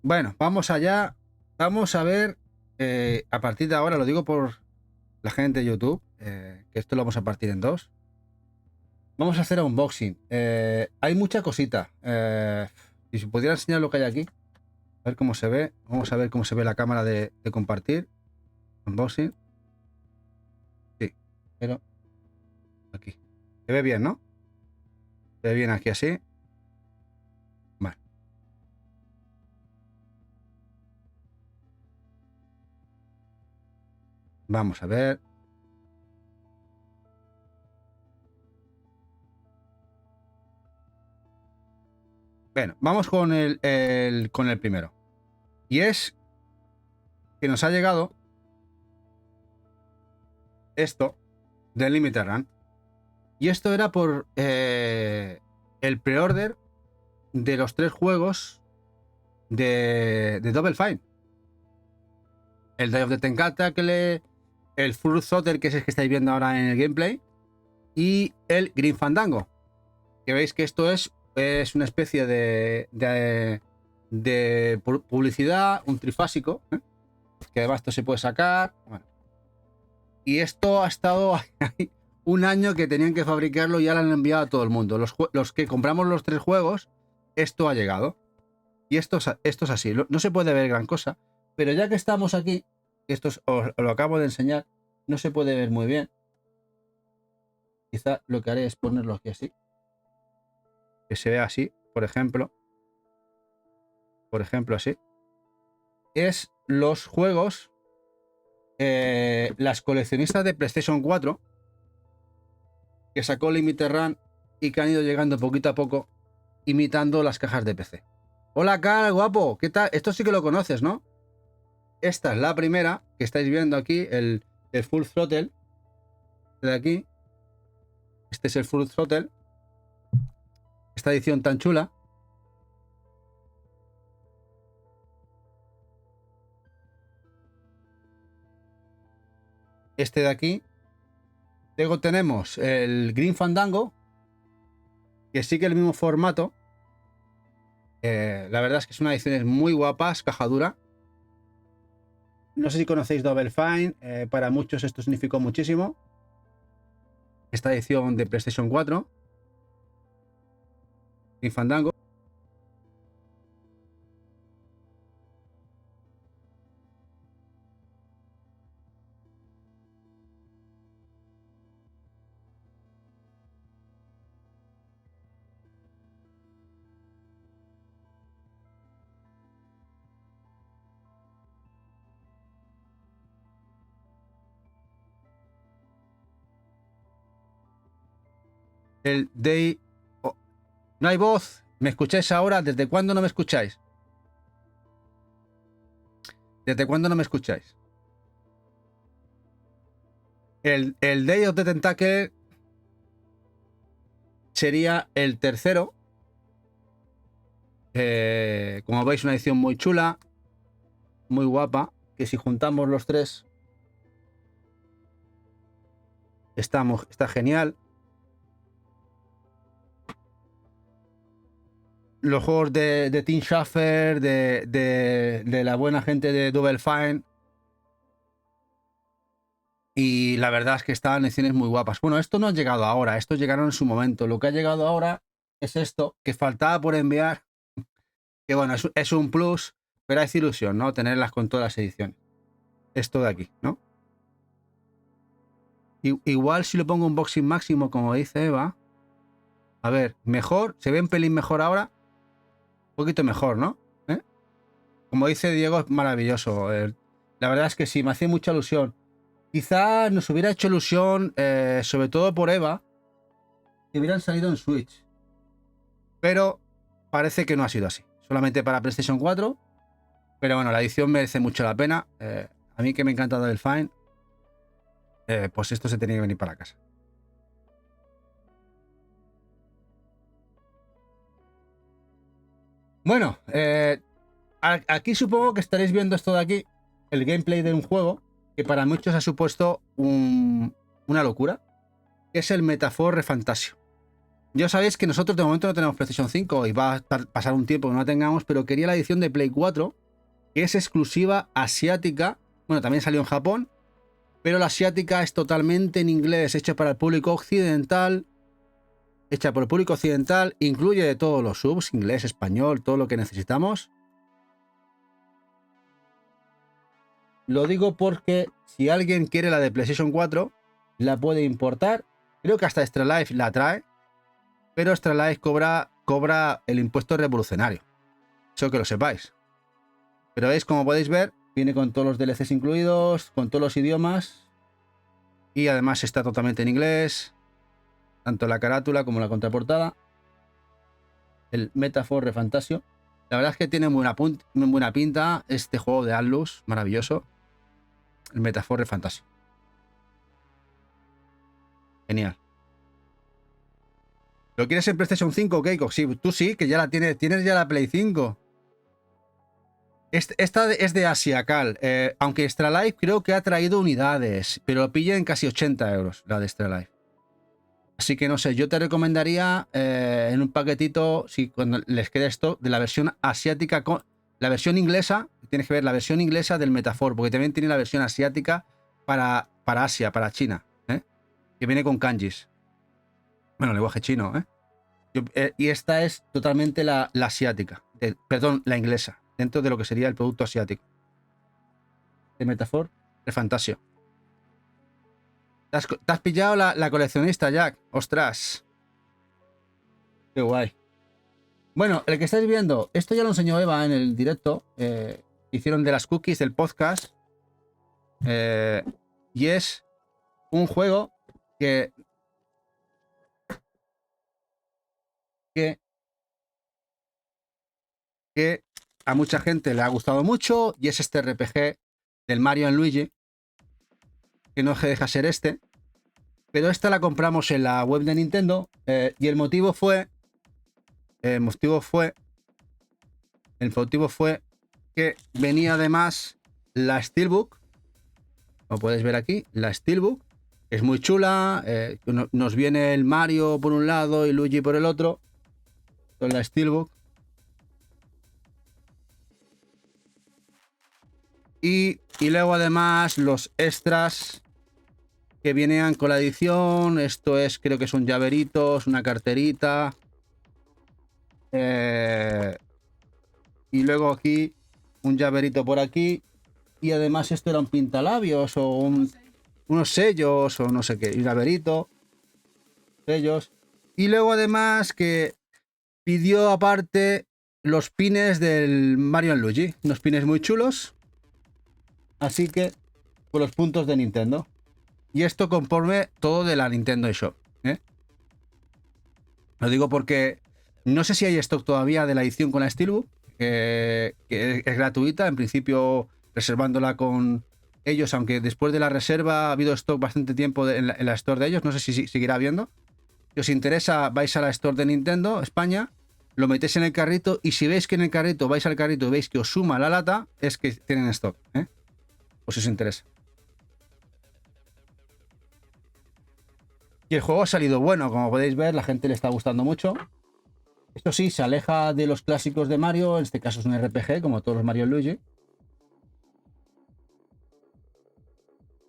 Bueno, vamos allá. Vamos a ver, a partir de ahora, lo digo por la gente de YouTube, que esto lo vamos a partir en dos. Vamos a hacer unboxing. Hay mucha cosita. Si se pudiera enseñar lo que hay aquí, a ver cómo se ve. Vamos a ver cómo se ve la cámara de compartir. Unboxing. Sí, pero aquí. Se ve bien, ¿no? Se ve bien aquí así. Vale. Vamos a ver. Bueno, vamos con con el primero. Y es que nos ha llegado esto del Limited Run. Y esto era por el pre-order de los 3 juegos de Double Fine. El Day of the Tentacle, el Full Throttle, que es el que estáis viendo ahora en el gameplay, y el Grim Fandango. Que veis que esto es una especie de publicidad, un trifásico, que además esto se puede sacar. Bueno. Y esto ha estado ahí un año que tenían que fabricarlo y ya lo han enviado a todo el mundo. Los que compramos los 3 juegos, esto ha llegado. Y esto es así. No se puede ver gran cosa. Pero ya que estamos aquí, esto os lo acabo de enseñar, no se puede ver muy bien. Quizá lo que haré es ponerlo aquí así. Que se vea así, por ejemplo. Por ejemplo, así. Es los juegos, las coleccionistas de PlayStation 4, que sacó Limited Run y que han ido llegando poquito a poco, imitando las cajas de PC. Hola, Carl, guapo. ¿Qué tal? Esto sí que lo conoces, ¿no? Esta es la primera que estáis viendo aquí, el Full Throttle. De aquí. Este es el Full Throttle. Esta edición tan chula. Este de aquí. Luego tenemos el Grim Fandango, que sigue el mismo formato. La verdad es que es una edición muy guapa, caja dura. No sé si conocéis Double Fine. Para muchos esto significó muchísimo. Esta edición de PlayStation 4. Grim Fandango. El Day... Oh, no hay voz. ¿Me escucháis ahora? ¿Desde cuándo no me escucháis? ¿Desde cuándo no me escucháis? El Day of the Tentacle sería el tercero. Como veis, una edición muy chula, muy guapa, que si juntamos los 3 está genial. Los juegos de Tim Schafer, de la buena gente de Double Fine. Y la verdad es que estaban ediciones muy guapas. Bueno, esto no ha llegado ahora, estos llegaron en su momento. Lo que ha llegado ahora es esto, que faltaba por enviar. Que bueno, es un plus, pero hace ilusión, ¿no? Tenerlas con todas las ediciones. Esto de aquí, ¿no? Igual si lo pongo unboxing máximo, como dice Eva. A ver, mejor, se ve un pelín mejor ahora. Un poquito mejor, ¿no? Como dice Diego, es maravilloso. La verdad es que sí, me hace mucha ilusión. Quizá nos hubiera hecho ilusión, sobre todo por Eva, que hubieran salido en Switch. Pero parece que no ha sido así. Solamente para PlayStation 4. Pero bueno, la edición merece mucho la pena. A mí que me encanta Double Fine, pues esto se tenía que venir para casa. Bueno, aquí supongo que estaréis viendo esto de aquí, el gameplay de un juego que para muchos ha supuesto una locura, que es el Metaphor Refantasio. Ya sabéis que nosotros de momento no tenemos PlayStation 5 y va a pasar un tiempo que no la tengamos, pero quería la edición de Play 4, que es exclusiva asiática. Bueno, también salió en Japón, pero la asiática es totalmente en inglés, hecha para el público occidental. Hecha por el público occidental, incluye todos los subs, inglés, español, todo lo que necesitamos. Lo digo porque si alguien quiere la de PlayStation 4, la puede importar. Creo que hasta Extra Life la trae, pero Extra Life cobra el impuesto revolucionario. Eso que lo sepáis. Pero es, como podéis ver, viene con todos los DLCs incluidos, con todos los idiomas. Y además está totalmente en inglés. Tanto la carátula como la contraportada. El Metaphor Refantasio. La verdad es que tiene muy buena pinta este juego de Atlus. Maravilloso. El Metaphor Refantasio. Genial. ¿Lo quieres en PlayStation 5, Keiko? Sí, tú sí, que ya la tienes. Tienes ya la Play 5. Esta es de Asiacal. Aunque Extra Life creo que ha traído unidades. Pero lo pilla en casi 80 euros la de Extra Life. Así que no sé, yo te recomendaría en un paquetito, si cuando les quede esto, de la versión asiática, la versión inglesa, tienes que ver la versión inglesa del Metaphor, porque también tiene la versión asiática para Asia, para China, que viene con kanjis. Bueno, lenguaje chino, y esta es totalmente la asiática, perdón, la inglesa, dentro de lo que sería el producto asiático. De Metaphor, de Fantasio. Te has pillado la coleccionista, Jack. Ostras. Qué guay. Bueno, el que estáis viendo, esto ya lo enseñó Eva en el directo. Hicieron de las cookies del podcast. Y es un juego que a mucha gente le ha gustado mucho. Y es este RPG del Mario and Luigi. Que no deja ser este. Pero esta la compramos en la web de Nintendo. Y el motivo fue que venía además la Steelbook. Como podéis ver aquí, la Steelbook. Es muy chula. Nos viene el Mario por un lado y Luigi por el otro. Con la Steelbook. Y luego además los extras que vienen con la edición. Esto es, creo que son llaveritos, una carterita. Y luego aquí un llaverito por aquí. Y además esto era un pintalabios o unos sellos o no sé qué. Y un llaverito. Sellos. Y luego además que pidió aparte los pines del Mario & Luigi. Unos pines muy chulos. Así que con los puntos de Nintendo. Y esto conforme todo de la Nintendo eShop. Lo digo porque no sé si hay stock todavía de la edición con la Steelbook. Que es gratuita. En principio reservándola con ellos. Aunque después de la reserva ha habido stock bastante tiempo en la store de ellos. No sé si seguirá habiendo. Si os interesa, vais a la store de Nintendo España. Lo metéis en el carrito. Y si veis que en el carrito vais al carrito y veis que os suma la lata, es que tienen stock. Pues si os interesa. Y el juego ha salido bueno, como podéis ver, la gente le está gustando mucho. Esto sí, se aleja de los clásicos de Mario, en este caso es un RPG, como todos los Mario y Luigi.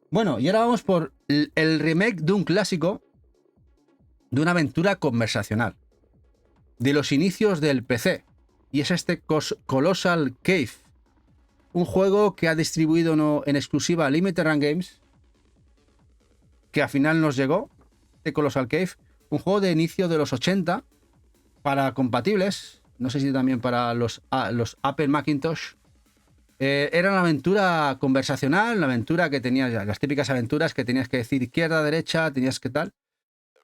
Bueno, y ahora vamos por el remake de un clásico, de una aventura conversacional, de los inicios del PC. Y es este Colossal Cave, un juego que ha distribuido en exclusiva Limited Run Games, que al final nos llegó. Colossal Cave, un juego de inicio de los 80 para compatibles, no sé si también para los Apple Macintosh. Era una aventura conversacional, una aventura que tenías las típicas aventuras que tenías que decir izquierda, derecha, tenías que tal.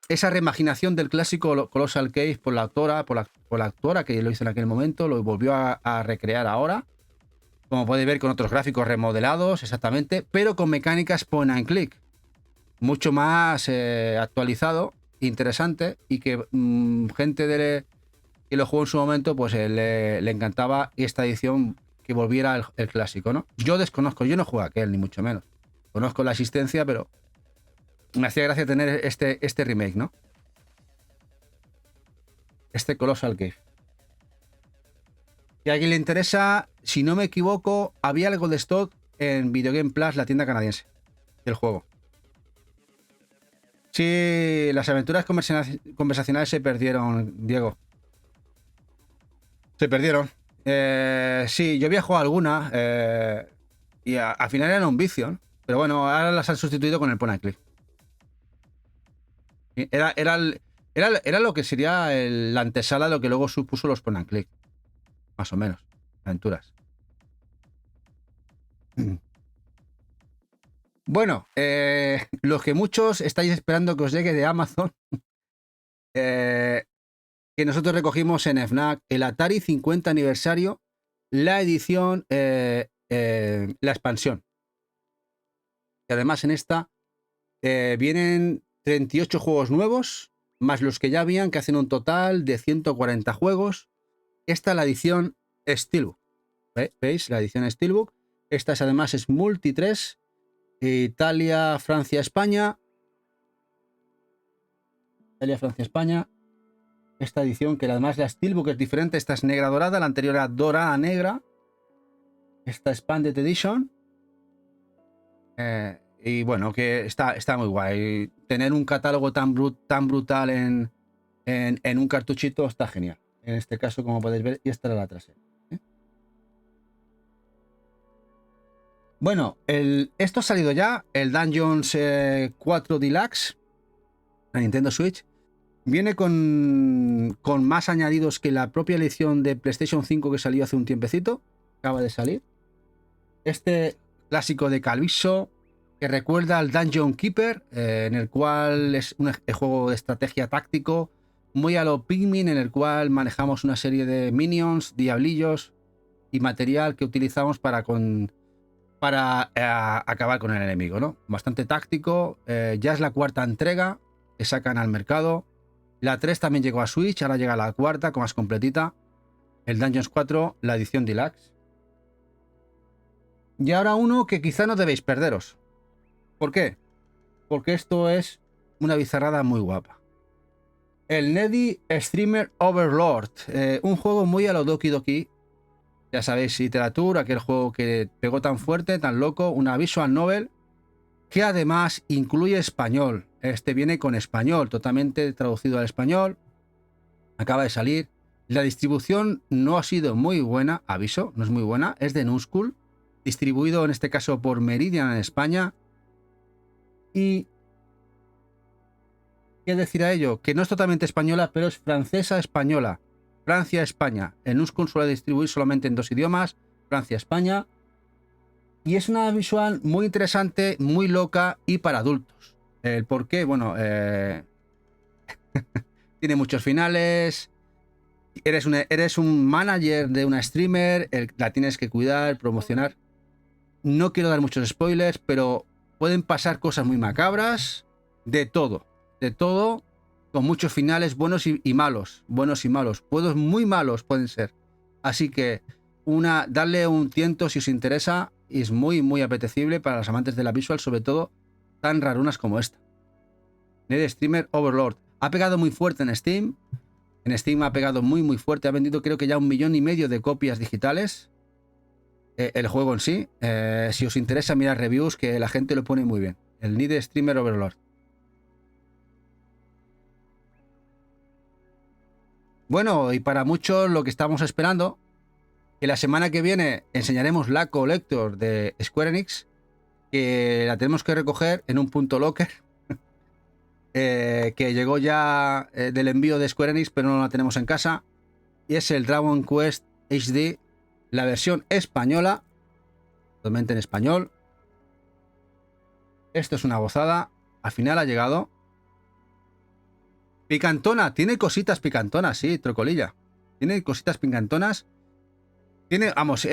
Esa reimaginación del clásico Colossal Cave por la autora que lo hizo en aquel momento, lo volvió a recrear ahora, como podéis ver, con otros gráficos remodelados, exactamente, pero con mecánicas point and click. Mucho más actualizado, interesante, y que gente que lo jugó en su momento, pues le encantaba esta edición que volviera el clásico, ¿no? Yo desconozco, yo no juego a aquel, ni mucho menos. Conozco la existencia, pero me hacía gracia tener este remake, ¿no? Este Colossal Cave. Si a alguien le interesa, si no me equivoco, había algo de stock en Video Game Plus, la tienda canadiense del juego. Sí, las aventuras conversacionales se perdieron, Diego. Se perdieron. Sí, yo había jugado alguna y al final eran un vicio, ¿no? Pero bueno, ahora las han sustituido con el point and click. Era lo que sería la antesala de lo que luego supuso los point and click. Más o menos. Aventuras. Bueno, los que muchos estáis esperando que os llegue de Amazon, que nosotros recogimos en FNAC, el Atari 50 aniversario, la edición, la expansión. Y además en esta vienen 38 juegos nuevos, más los que ya habían, que hacen un total de 140 juegos. Esta es la edición Steelbook. ¿Veis? La edición Steelbook. Esta además es multi 3. Italia, Francia, España. Italia, Francia, España. Esta edición, que además la Steelbook es diferente. Esta es negra dorada, la anterior era dorada negra. Esta Expanded Edition. Y bueno, que está muy guay. Tener un catálogo tan brutal en un cartuchito está genial. En este caso, como podéis ver, y esta era la trasera. Bueno, esto ha salido ya, el Dungeons 4 Deluxe, la Nintendo Switch. Viene con más añadidos que la propia edición de PlayStation 5 que salió hace un tiempecito. Acaba de salir. Este clásico de Calypso, que recuerda al Dungeon Keeper, en el cual es un juego de estrategia táctico, muy a lo Pikmin, en el cual manejamos una serie de minions, diablillos y material que utilizamos para acabar con el enemigo, ¿no? Bastante táctico. Ya es la cuarta entrega que sacan al mercado. La 3 también llegó a Switch, ahora llega la cuarta, con más completita. El Dungeons 4, la edición Deluxe. Y ahora uno que quizá no debéis perderos. ¿Por qué? Porque esto es una bizarrada muy guapa. El Neddy Streamer Overlord. Un juego muy a lo Doki Doki. Ya sabéis, Literature, aquel juego que pegó tan fuerte, tan loco. Una visual novel que además incluye español. Este viene con español, totalmente traducido al español. Acaba de salir. La distribución no ha sido muy buena, aviso, no es muy buena. Es de Nuschool, distribuido en este caso por Meridian en España. Y ¿qué decir a ello? Que no es totalmente española, pero es francesa-española. Francia-España. En Nuschool suele distribuir solamente en 2 idiomas. Francia-España. Y es una visual muy interesante, muy loca y para adultos. ¿El por qué? Bueno, tiene muchos finales. Eres un manager de una streamer. La tienes que cuidar, promocionar. No quiero dar muchos spoilers, pero pueden pasar cosas muy macabras. De todo. De todo. Con muchos finales buenos y malos. Buenos y malos. Juegos muy malos pueden ser. Así que darle un tiento si os interesa. Y es muy, muy apetecible para los amantes de la visual, sobre todo tan rarunas como esta. Neddy Streamer Overlord. Ha pegado muy fuerte en Steam. En Steam ha pegado muy, muy fuerte. Ha vendido creo que ya 1,5 millones de copias digitales. El juego en sí. Si os interesa mirar reviews, que la gente lo pone muy bien. El Neddy Streamer Overlord. Bueno, y para muchos lo que estamos esperando, que la semana que viene enseñaremos la Collector de Square Enix, que la tenemos que recoger en un punto locker, que llegó ya del envío de Square Enix, pero no la tenemos en casa, y es el Dragon Quest HD, la versión española, totalmente en español. Esto es una gozada, al final ha llegado. Picantona, tiene cositas picantonas, sí, Trocolilla. Tiene cositas picantonas. Tiene, vamos,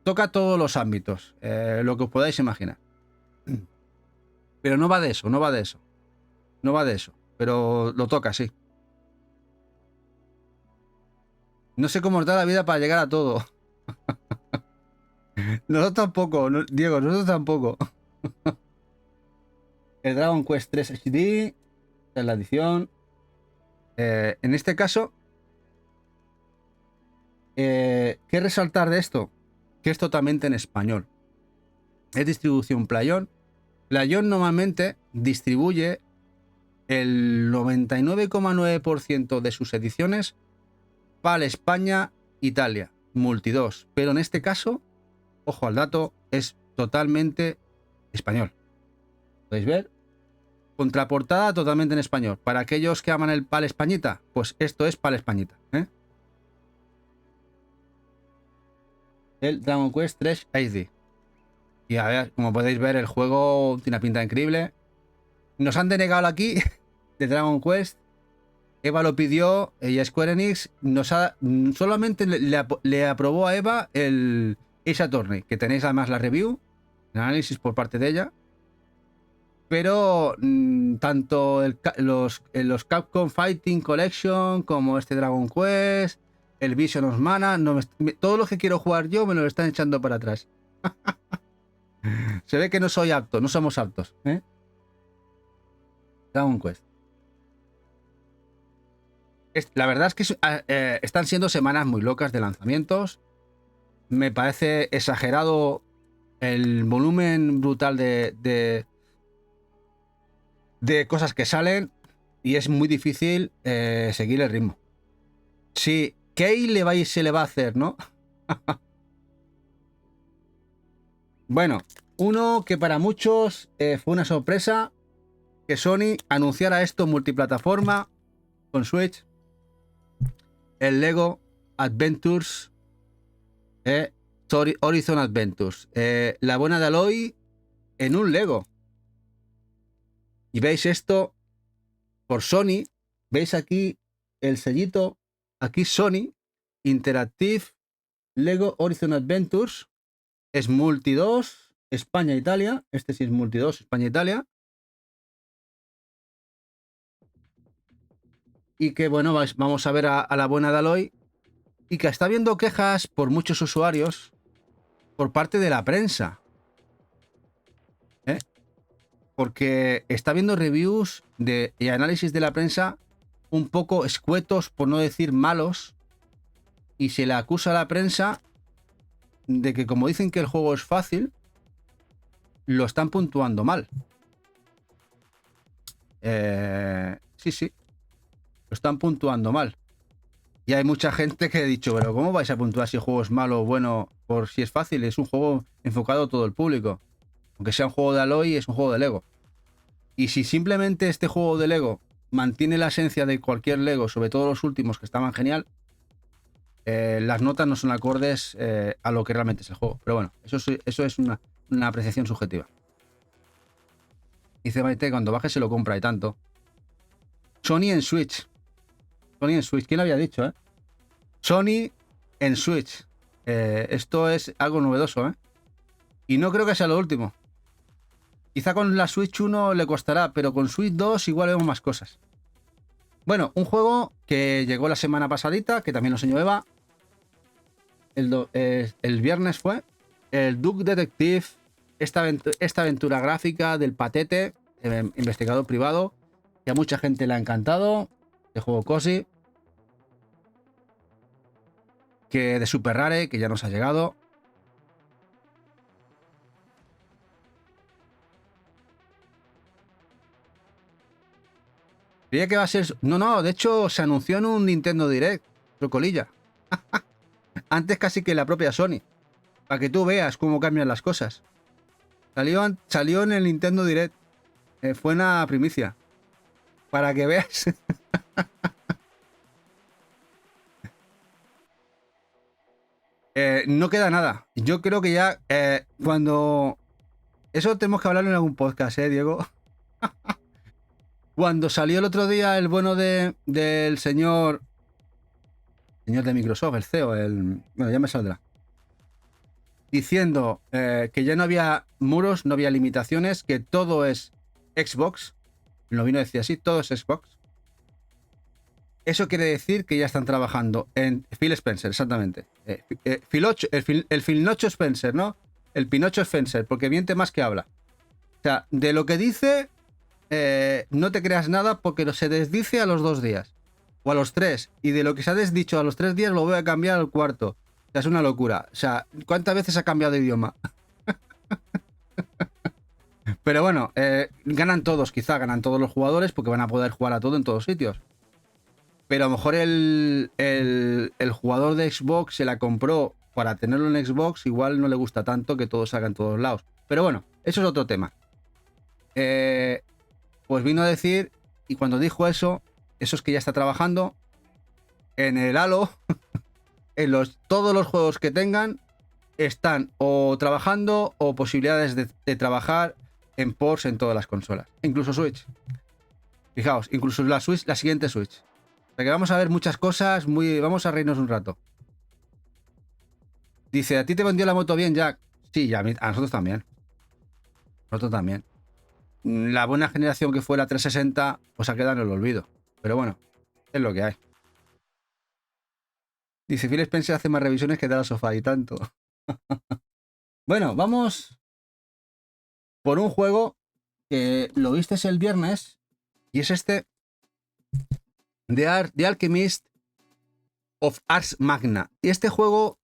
toca todos los ámbitos, lo que os podáis imaginar. Pero no va de eso, no va de eso. No va de eso, pero lo toca, sí. No sé cómo os da la vida para llegar a todo. Nosotros tampoco, Diego, nosotros tampoco. El Dragon Quest 3 HD, esta es la edición. En este caso, ¿Qué resaltar de esto? Que es totalmente en español. Es distribución Playón. Playón normalmente distribuye el 99,9% de sus ediciones para España, Italia, Multi2. Pero en este caso, ojo al dato, es totalmente español. ¿Podéis ver? Contraportada totalmente en español. Para aquellos que aman el PAL Españita, pues esto es PAL Españita. El Dragon Quest 3 HD. Y a ver, como podéis ver, el juego tiene una pinta increíble. Nos han denegado aquí de Dragon Quest. Eva lo pidió y Square Enix solamente le aprobó a Eva el Ace Attorney, que tenéis además la review, el análisis por parte de ella. Pero tanto los Capcom Fighting Collection como este Dragon Quest, el Vision of Mana, todo lo que quiero jugar yo me lo están echando para atrás. Se ve que no soy apto, no somos aptos. Dragon Quest. La verdad es que están siendo semanas muy locas de lanzamientos. Me parece exagerado el volumen brutal de cosas que salen y es muy difícil seguir el ritmo. Sí, ¿qué se le va a hacer, no? Bueno, uno que para muchos fue una sorpresa, que Sony anunciara esto multiplataforma con Switch. El Lego Adventures, Horizon Adventures, la buena de Aloy en un Lego. Y veis esto por Sony, veis aquí el sellito, aquí Sony Interactive Lego Horizon Adventures, es Multi2 España-Italia, este sí es Multi2 España-Italia. Y que bueno, vamos a ver a la buena de Aloy, y que está habiendo quejas por muchos usuarios por parte de la prensa, porque está viendo reviews y análisis de la prensa un poco escuetos, por no decir malos, y se le acusa a la prensa de que, como dicen que el juego es fácil, lo están puntuando mal. Sí, lo están puntuando mal. Y hay mucha gente que ha dicho, pero ¿cómo vais a puntuar si el juego es malo o bueno por si es fácil? Es un juego enfocado a todo el público. Aunque sea un juego de Aloy, es un juego de Lego. Y si simplemente este juego de Lego mantiene la esencia de cualquier Lego, sobre todo los últimos que estaban genial, las notas no son acordes a lo que realmente es el juego. Pero bueno, eso es una apreciación subjetiva. Dice Maite, cuando baje se lo compra y tanto. Sony en Switch. Sony en Switch. ¿Quién lo había dicho, Sony en Switch. Esto es algo novedoso, Y no creo que sea lo último. Quizá con la Switch 1 le costará, pero con Switch 2 igual vemos más cosas. Bueno, un juego que llegó la semana pasadita, que también lo enseñó Eva. El viernes fue el Duck Detective, esta aventura gráfica del Patete, investigador privado, que a mucha gente le ha encantado, de juego cozy, que de Super Rare, que ya nos ha llegado. Creía que va a ser... No, de hecho se anunció en un Nintendo Direct, colilla. Antes casi que la propia Sony, para que tú veas cómo cambian las cosas. Salió en el Nintendo Direct. Fue una primicia. Para que veas. No queda nada. Yo creo que ya cuando... Eso tenemos que hablarlo en algún podcast, Diego. Cuando salió el otro día el bueno del señor de Microsoft, el CEO, bueno, ya me saldrá, diciendo que ya no había muros, no había limitaciones, que todo es Xbox. Lo vino a decir así, todo es Xbox. Eso quiere decir que ya están trabajando en Phil Spencer, exactamente. El Philnocho Spencer, ¿no? El Pinocho Spencer, porque miente más que habla. O sea, de lo que dice, no te creas nada porque se desdice a los 2 días. o a los 3. Y de lo que se ha desdicho a los 3 días lo voy a cambiar al cuarto. O sea, es una locura. O sea, ¿cuántas veces ha cambiado de idioma? Pero bueno, ganan todos, quizá ganan todos los jugadores porque van a poder jugar a todo en todos sitios. Pero a lo mejor el jugador de Xbox se la compró para tenerlo en Xbox, igual no le gusta tanto que todo salga en todos lados. Pero bueno, eso es otro tema. Pues vino a decir, y cuando dijo eso es que ya está trabajando en el Halo, en todos los juegos que tengan, están o trabajando o posibilidades de trabajar en ports en todas las consolas, incluso Switch. Fijaos, incluso la Switch, la siguiente Switch. O sea que vamos a ver muchas cosas, vamos a reírnos un rato. Dice, ¿a ti te vendió la moto bien, Jack? Sí, a nosotros también. Nosotros también. La buena generación que fue la 360, pues ha quedado en el olvido. Pero bueno, es lo que hay. Dice, Phil Spencer hace más revisiones que da la sofá y tanto. Bueno, vamos por un juego que lo viste el viernes y es este The Alchemist of Ars Magna. Y este juego,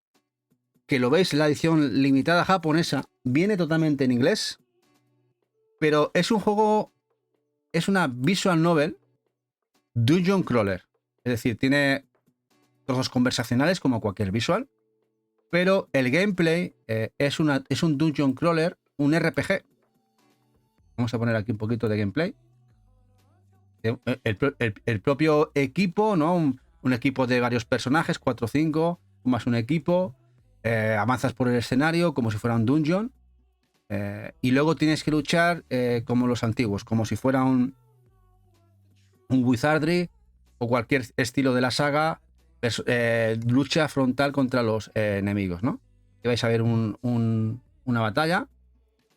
que lo veis en la edición limitada japonesa, viene totalmente en inglés, pero es un juego, es una visual novel dungeon crawler. Es decir, tiene trozos conversacionales como cualquier visual, pero el gameplay es un dungeon crawler, un RPG. Vamos a poner aquí un poquito de gameplay. El propio equipo, ¿no? Un equipo de varios personajes, 4 o 5, más un equipo. Avanzas por el escenario como si fuera un dungeon. Y luego tienes que luchar como los antiguos, como si fuera un Wizardry o cualquier estilo de la saga. Lucha frontal contra los enemigos, ¿no? Y vais a ver una batalla.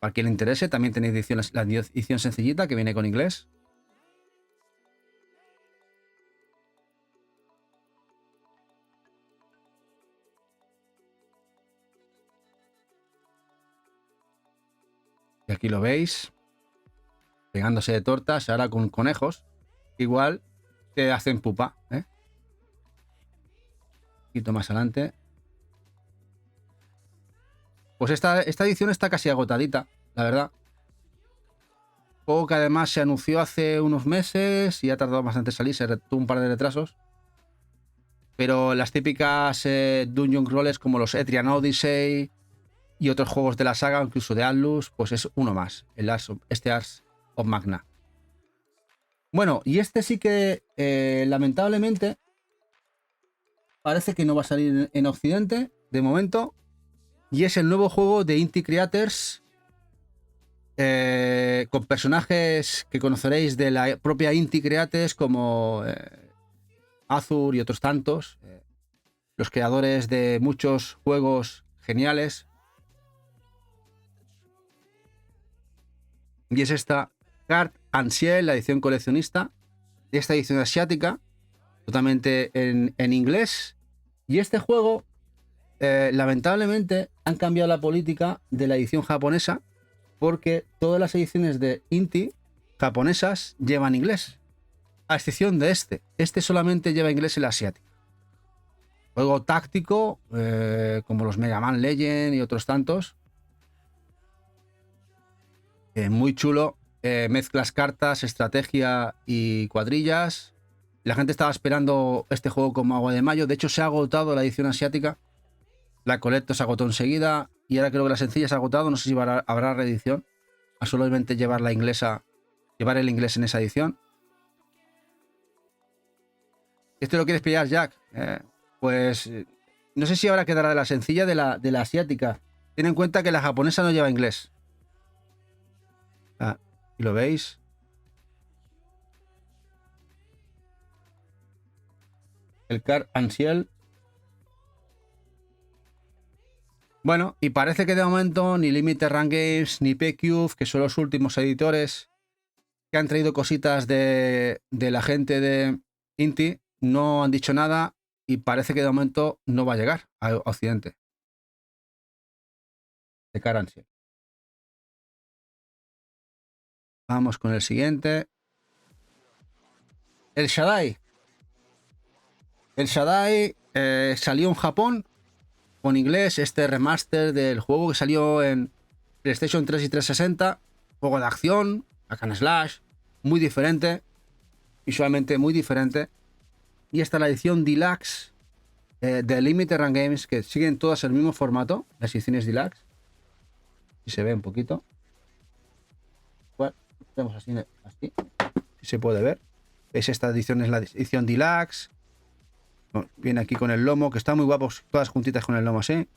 Para quien le interese, también tenéis la edición sencillita que viene con inglés. Y aquí lo veis, pegándose de tortas, ahora con conejos. Igual te hacen pupa, ¿eh? Un poquito más adelante. Pues esta edición está casi agotadita, la verdad. Juego que además se anunció hace unos meses y ha tardado bastante en salir, tuvo un par de retrasos. Pero las típicas dungeon crawlers como los Etrian Odyssey y otros juegos de la saga, incluso de Atlus, pues es uno más, este Ars of Magna. Bueno, y este sí que lamentablemente parece que no va a salir en Occidente de momento, y es el nuevo juego de Inti Creators con personajes que conoceréis de la propia Inti Creators como Azur y otros tantos, los creadores de muchos juegos geniales. Y es esta Card and Shell, la edición coleccionista, de esta edición asiática, totalmente en inglés. Y este juego, lamentablemente, han cambiado la política de la edición japonesa, porque todas las ediciones de Inti japonesas llevan inglés, a excepción de este. Este solamente lleva inglés el asiático. Juego táctico, como los Mega Man Legend y otros tantos. Muy chulo. Mezclas cartas, estrategia y cuadrillas. La gente estaba esperando este juego como agua de mayo. De hecho, se ha agotado la edición asiática. La Collector se agotó enseguida. Y ahora creo que la sencilla se ha agotado. No sé si habrá reedición. A solamente llevar la inglesa. Llevar el inglés en esa edición. ¿Este lo quieres pillar, Jack? Pues no sé si ahora quedará de la sencilla de la asiática. Ten en cuenta que la japonesa no lleva inglés. ¿Y lo veis? El Card and Shell. Bueno, y parece que de momento ni Limited Run Games ni P-Cube, que son los últimos editores que han traído cositas de la gente de Inti, no han dicho nada y parece que de momento no va a llegar a Occidente. De Card and Shell. Vamos con el siguiente. El Shaddai. El Shaddai salió en Japón con inglés, este remaster del juego que salió en PlayStation 3 y 360. Juego de acción, hack and slash, muy diferente, visualmente muy diferente. Y esta es la edición Deluxe de Limited Run Games, que siguen todas el mismo formato, las ediciones Deluxe. Si se ve un poquito. Bueno, vemos así, si se puede ver. ¿Veis? Esta edición es la edición Deluxe. Viene aquí con el lomo, que está muy guapo, todas juntitas con el lomo así.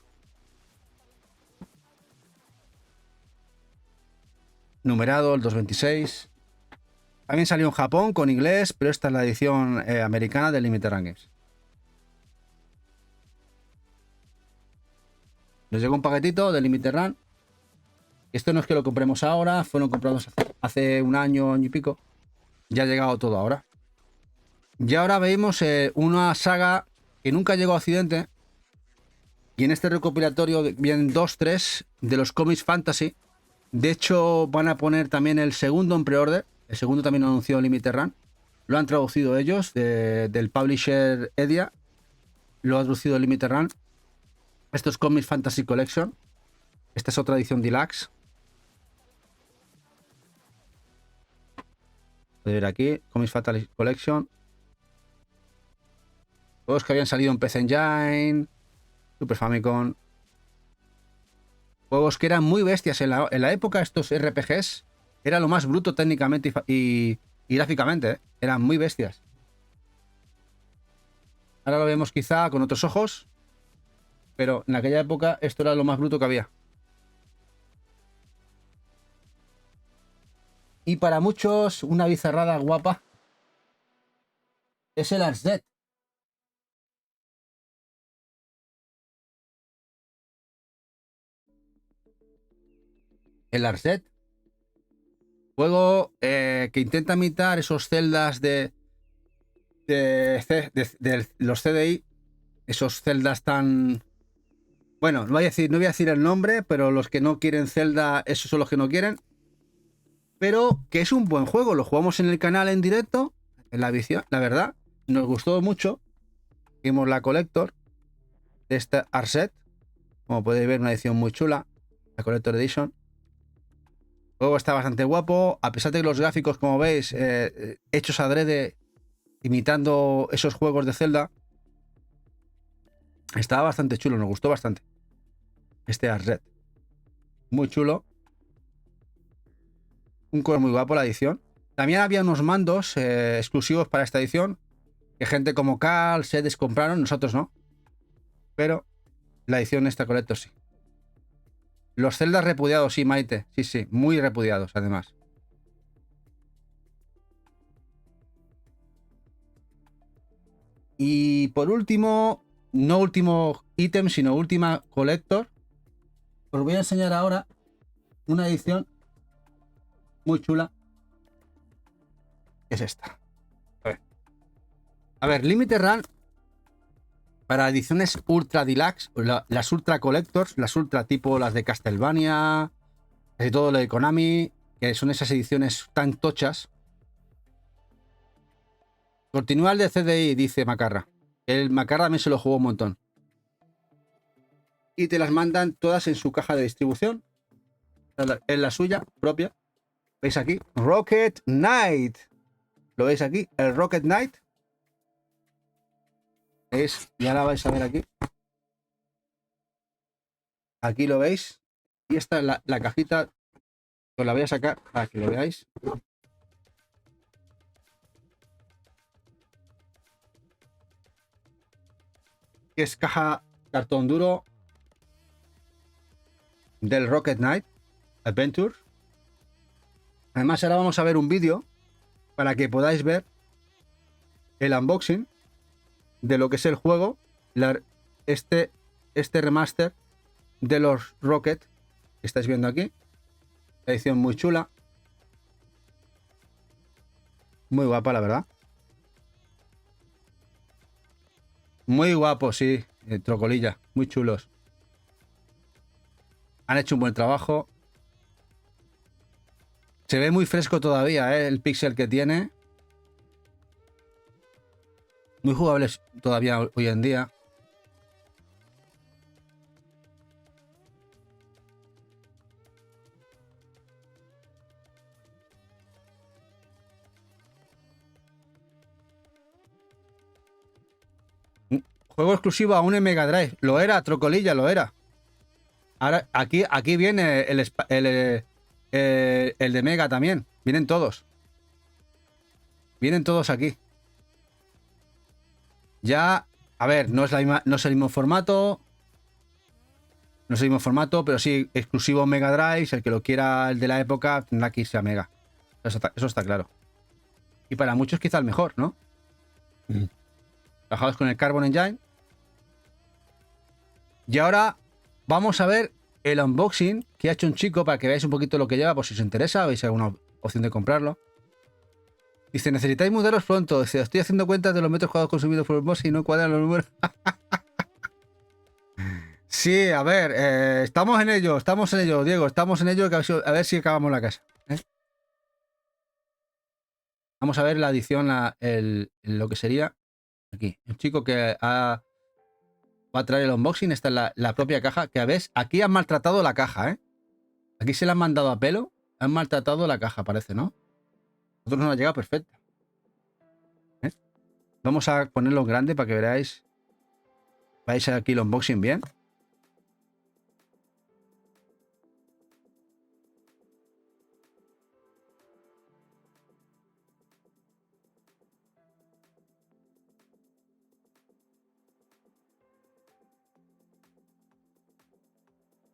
Numerado, el 226. También salió en Japón con inglés, pero esta es la edición americana de Limited Run Games. Nos llegó un paquetito de Limited Run. Esto no es que lo compremos ahora, fueron comprados hace un año, año y pico. Ya ha llegado todo ahora. Y ahora vemos una saga que nunca llegó a Occidente. Y en este recopilatorio vienen 2-3 de los cómics fantasy. De hecho, van a poner también el segundo en pre-order. El segundo también anunció Limited Run. Lo han traducido ellos del publisher Edia. Lo ha traducido Limited Run. Esto es Comics Fantasy Collection. Esta es otra edición Deluxe. Puede ver aquí, Comics Fantasy Collection. Juegos que habían salido en PC Engine, Super Famicom. Juegos que eran muy bestias en la época. Estos RPGs era lo más bruto técnicamente y gráficamente, ¿eh? Eran muy bestias. Ahora lo vemos quizá con otros ojos, pero en aquella época esto era lo más bruto que había. Y para muchos, una bizarrada guapa es el Arset. El Arset. Juego que intenta imitar esos celdas de los CDI. Esos celdas tan... Bueno, no voy a decir el nombre, pero los que no quieren Zelda, esos son los que no quieren. Pero que es un buen juego. Lo jugamos en el canal en directo, en la visión, la verdad. Nos gustó mucho. Vimos la Collector de este Arset. Como podéis ver, una edición muy chula. La Collector Edition. El juego está bastante guapo. A pesar de que los gráficos, como veis, hechos adrede, imitando esos juegos de Zelda. Estaba bastante chulo, nos gustó bastante. Este Arset. Muy chulo. Un color muy guapo la edición. También había unos mandos exclusivos para esta edición. Que gente como Carl, Sedes compraron, nosotros no. Pero la edición esta Collector sí. Los celdas repudiados, sí, Maite. Sí, sí, muy repudiados además. Y por último, no último ítem, sino última Collector. Os voy a enseñar ahora una edición muy chula. Es esta. A ver, Limited Run para ediciones Ultra Deluxe, las Ultra Collectors, las Ultra tipo las de Castlevania, casi todo lo de Konami, que son esas ediciones tan tochas. Continúa el de CDI, dice Macarra. El Macarra también se lo jugó un montón. Y te las mandan todas en su caja de distribución. En la suya propia. ¿Veis aquí? Rocket Knight. ¿Lo veis aquí? El Rocket Knight. Ya la vais a ver aquí. Aquí lo veis. Y esta es la cajita. Os la voy a sacar para que lo veáis. Es caja cartón duro del Rocket Knight Adventure. Además, ahora vamos a ver un vídeo para que podáis ver el unboxing de lo que es el juego, este remaster de los Rocket que estáis viendo aquí. La edición muy chula, muy guapa, la verdad. Muy guapo, sí, trocolilla, muy chulos. Han hecho un buen trabajo. Se ve muy fresco todavía, el píxel que tiene. Muy jugables todavía hoy en día. Juego exclusivo aún en Mega Drive. Lo era, Trocolilla, lo era. Ahora, aquí viene el de Mega también. Vienen todos. Vienen todos aquí. Ya, a ver, no es el mismo formato. No es el mismo formato, pero sí, exclusivo Mega Drive. El que lo quiera, el de la época, tendrá que irse a Mega. Eso está claro. Y para muchos quizá el mejor, ¿no? Trabajados con el Carbon Engine. Y ahora vamos a ver el unboxing que ha hecho un chico para que veáis un poquito lo que lleva, por si os interesa, veis alguna opción de comprarlo. Dice, necesitáis modelos pronto. Dice, estoy haciendo cuentas de los metros cuadrados consumidos por el boss y no cuadran los números. Sí, a ver, estamos en ello, Diego, estamos en ello, a ver si acabamos la casa. Vamos a ver la edición, lo que sería aquí. Un chico que va a traer el unboxing, esta es la propia caja, que ves, aquí han maltratado la caja, ¿eh? Aquí se la han mandado a pelo, han maltratado la caja, parece, ¿no? A nosotros nos ha llegado perfecta. Vamos a ponerlo en grande para que veáis. Veáis aquí el unboxing bien.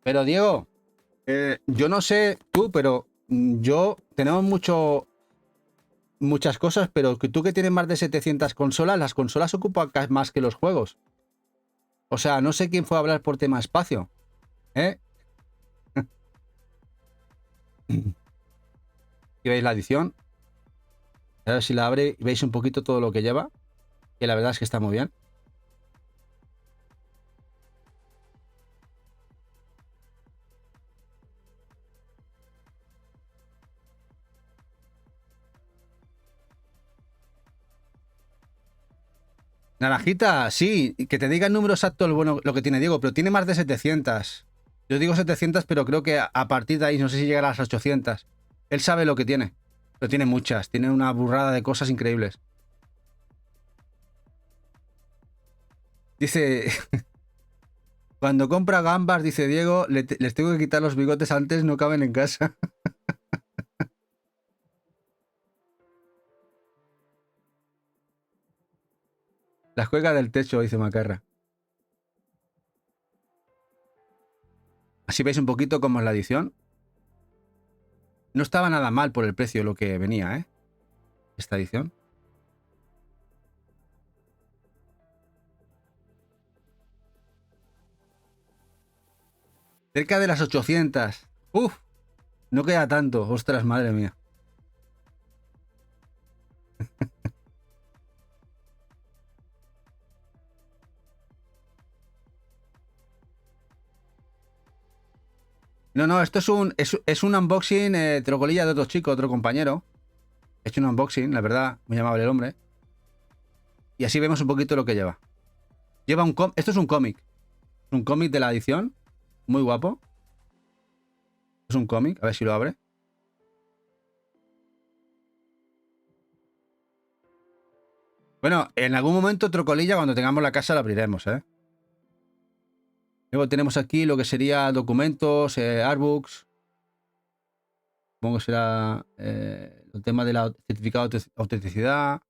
Pero Diego, yo no sé tú, pero tenemos muchas cosas, pero que tú que tienes más de 700 consolas, las consolas ocupan más que los juegos. O sea, no sé quién fue a hablar por tema espacio. ¿Eh? Y veis la edición. A ver si la abre y veis un poquito todo lo que lleva. Que la verdad es que está muy bien. Naranjita, sí, que te diga el número exacto lo que tiene Diego, pero tiene más de 700. Yo digo 700, pero creo que a partir de ahí no sé si llegará a las 800. Él sabe lo que tiene, pero tiene muchas, tiene una burrada de cosas increíbles. Dice, cuando compra gambas, dice Diego, les tengo que quitar los bigotes antes, no caben en casa. Las cuelga del techo, dice Macarra. Así veis un poquito cómo es la edición. No estaba nada mal por el precio lo que venía, ¿eh? Esta edición. Cerca de las 800. Uf, no queda tanto. Ostras, madre mía. No, esto es un unboxing, trocolilla de otro chico, otro compañero. He hecho un unboxing, la verdad, muy amable el hombre. Y así vemos un poquito lo que lleva. Esto es un cómic. Es un cómic de la edición. Muy guapo. Es un cómic, a ver si lo abre. Bueno, en algún momento, trocolilla, cuando tengamos la casa, la abriremos, ¿eh? Luego tenemos aquí lo que sería documentos, artbooks. Supongo que será el tema de la certificado de autenticidad.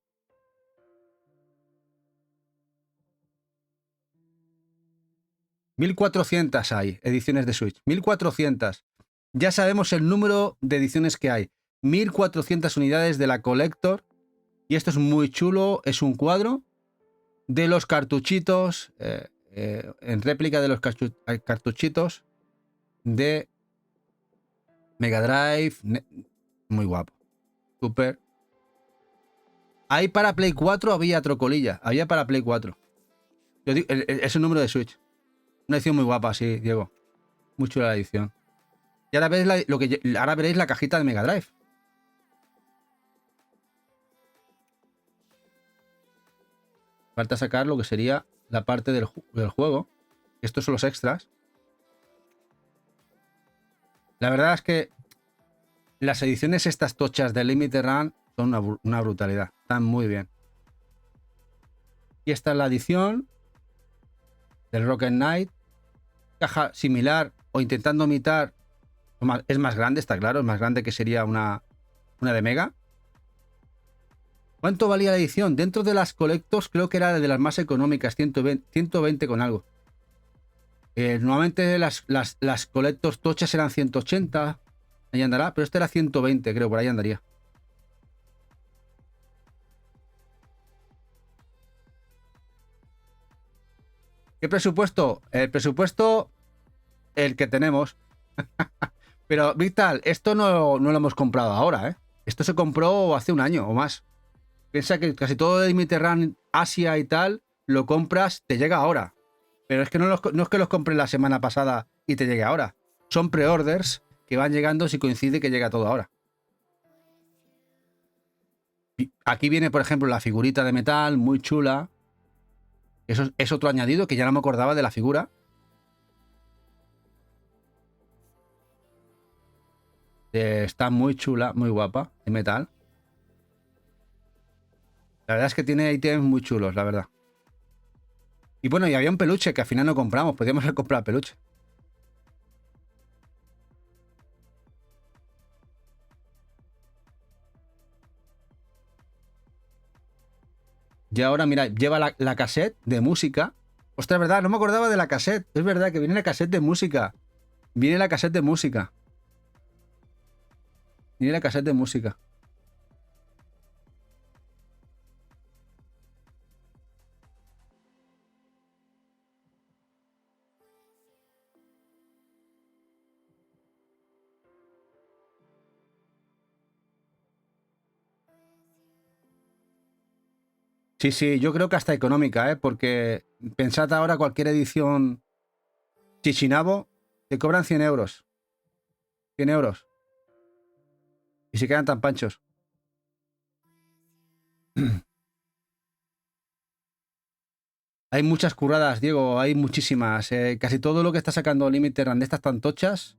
$1400 hay ediciones de Switch. 1400. Ya sabemos el número de ediciones que hay. 1400 unidades de la Collector. Y esto es muy chulo. Es un cuadro de los cartuchitos. En réplica de los cartuchitos de Mega Drive. Muy guapo. Super. Hay para Play 4, había trocolilla. Había para Play 4. Es un número de Switch. Una edición muy guapa, sí, Diego. Muy chula la edición. Y ahora veréis ahora veréis la cajita de Mega Drive. Falta sacar lo que sería la parte del juego. Estos son los extras. La verdad es que las ediciones estas tochas de Limited Run son una brutalidad. Están muy bien. Y esta es la edición del Rocket Knight. Caja similar o intentando imitar. Es más grande, está claro. Es más grande que sería una de Mega. ¿Cuánto valía la edición? Dentro de las Collectors creo que era de las más económicas. 120 con algo. Normalmente las Collectors tochas eran 180. Ahí andará. Pero este era 120, creo. Por ahí andaría. ¿Qué presupuesto? El presupuesto, el que tenemos. Pero, Vital, esto no lo hemos comprado ahora, ¿eh? Esto se compró hace un año o más. Piensa que casi todo de Mediterráneo, Asia y tal, lo compras, te llega ahora. Pero es que no es que los compres la semana pasada y te llegue ahora. Son pre-orders que van llegando si coincide que llega todo ahora. Aquí viene, por ejemplo, la figurita de metal, muy chula. Eso es otro añadido que ya no me acordaba de la figura. Está muy chula, muy guapa, de metal. La verdad es que tiene ítems muy chulos, la verdad. Y bueno, y había un peluche que al final no compramos. Podríamos haber comprado peluche. Y ahora, mira, lleva la cassette de música. Ostras, es verdad, no me acordaba de la cassette. Es verdad que viene la cassette de música. Viene la cassette de música. Viene la cassette de música. Sí, sí, yo creo que hasta económica, ¿eh? Porque pensad ahora cualquier edición Chichinabo, te cobran 100 euros. 100 euros. Y se quedan tan panchos. Hay muchas curradas, Diego, hay muchísimas. Casi todo lo que está sacando Limited Run de estas tan tochas